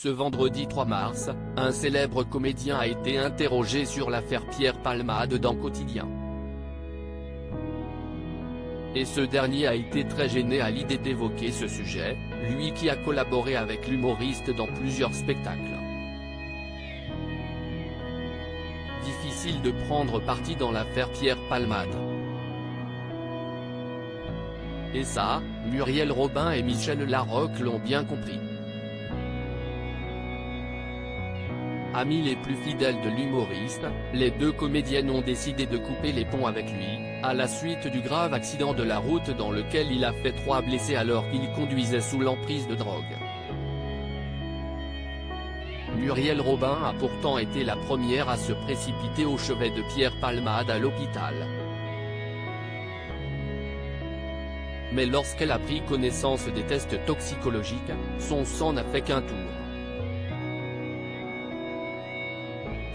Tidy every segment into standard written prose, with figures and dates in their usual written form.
Ce vendredi 3 mars, un célèbre comédien a été interrogé sur l'affaire Pierre Palmade dans Quotidien. Et ce dernier a été très gêné à l'idée d'évoquer ce sujet, lui qui a collaboré avec l'humoriste dans plusieurs spectacles. Difficile de prendre parti dans l'affaire Pierre Palmade. Et ça, Muriel Robin et Michel Larocque l'ont bien compris. Amis les plus fidèles de l'humoriste, les deux comédiennes ont décidé de couper les ponts avec lui, à la suite du grave accident de la route dans lequel il a fait 3 blessés alors qu'il conduisait sous l'emprise de drogue. Muriel Robin a pourtant été la première à se précipiter au chevet de Pierre Palmade à l'hôpital. Mais lorsqu'elle a pris connaissance des tests toxicologiques, son sang n'a fait qu'un tour.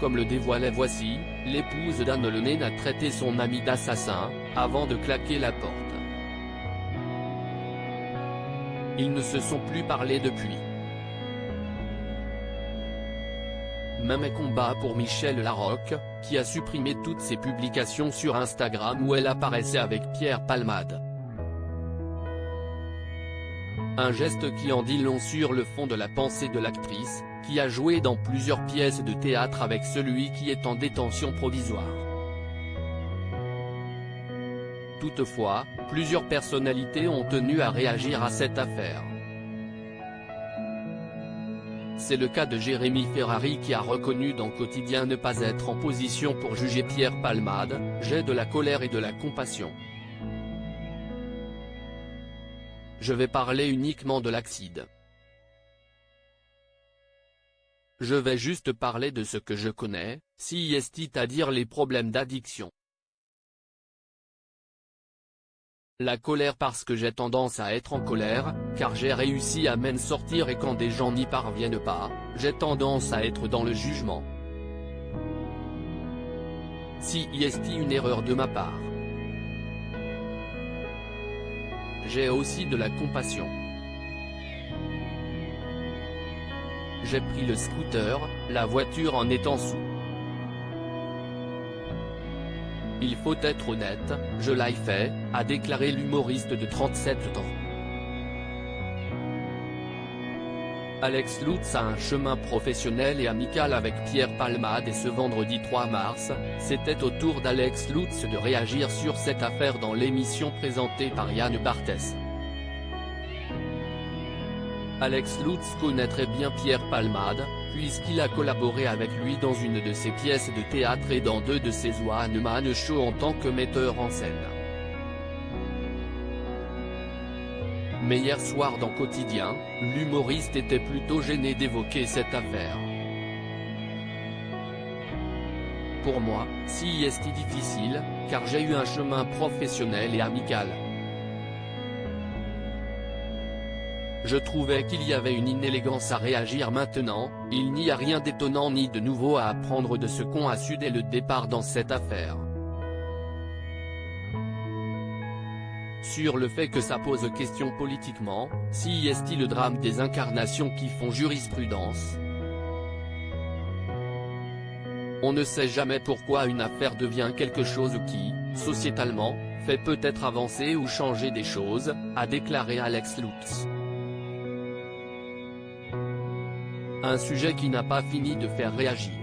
Comme le dévoilait Voici, l'épouse d'Anne Lenaine a traité son ami d'assassin, avant de claquer la porte. Ils ne se sont plus parlé depuis. Même combat pour Michel Larocque, qui a supprimé toutes ses publications sur Instagram où elle apparaissait avec Pierre Palmade. Un geste qui en dit long sur le fond de la pensée de l'actrice, qui a joué dans plusieurs pièces de théâtre avec celui qui est en détention provisoire. Toutefois, plusieurs personnalités ont tenu à réagir à cette affaire. C'est le cas de Jérémy Ferrari qui a reconnu dans Quotidien ne pas être en position pour juger Pierre Palmade. « J'ai de la colère et de la compassion. Je vais parler uniquement de l'accident. Je vais juste parler de ce que je connais, c'est-à-dire les problèmes d'addiction. La colère parce que j'ai tendance à être en colère, car j'ai réussi à m'en sortir et quand des gens n'y parviennent pas, j'ai tendance à être dans le jugement. C'est une erreur de ma part. J'ai aussi de la compassion. J'ai pris le scooter, la voiture en étant sous. Il faut être honnête, je l'ai fait, a déclaré l'humoriste de 37 ans. Alex Lutz a un chemin professionnel et amical avec Pierre Palmade et ce vendredi 3 mars, c'était au tour d'Alex Lutz de réagir sur cette affaire dans l'émission présentée par Yann Barthès. Alex Lutz connaît très bien Pierre Palmade, puisqu'il a collaboré avec lui dans une de ses pièces de théâtre et dans 2 de ses one-man shows en tant que metteur en scène. Mais hier soir dans Quotidien, l'humoriste était plutôt gêné d'évoquer cette affaire. Pour moi, c'est difficile, car j'ai eu un chemin professionnel et amical. Je trouvais qu'il y avait une inélégance à réagir maintenant, il n'y a rien d'étonnant ni de nouveau à apprendre de ce qu'ont a su dès le départ dans cette affaire. Sur le fait que ça pose question politiquement, c'est le drame des incarnations qui font jurisprudence. On ne sait jamais pourquoi une affaire devient quelque chose qui, sociétalement, fait peut-être avancer ou changer des choses, a déclaré Alex Lutz. Un sujet qui n'a pas fini de faire réagir.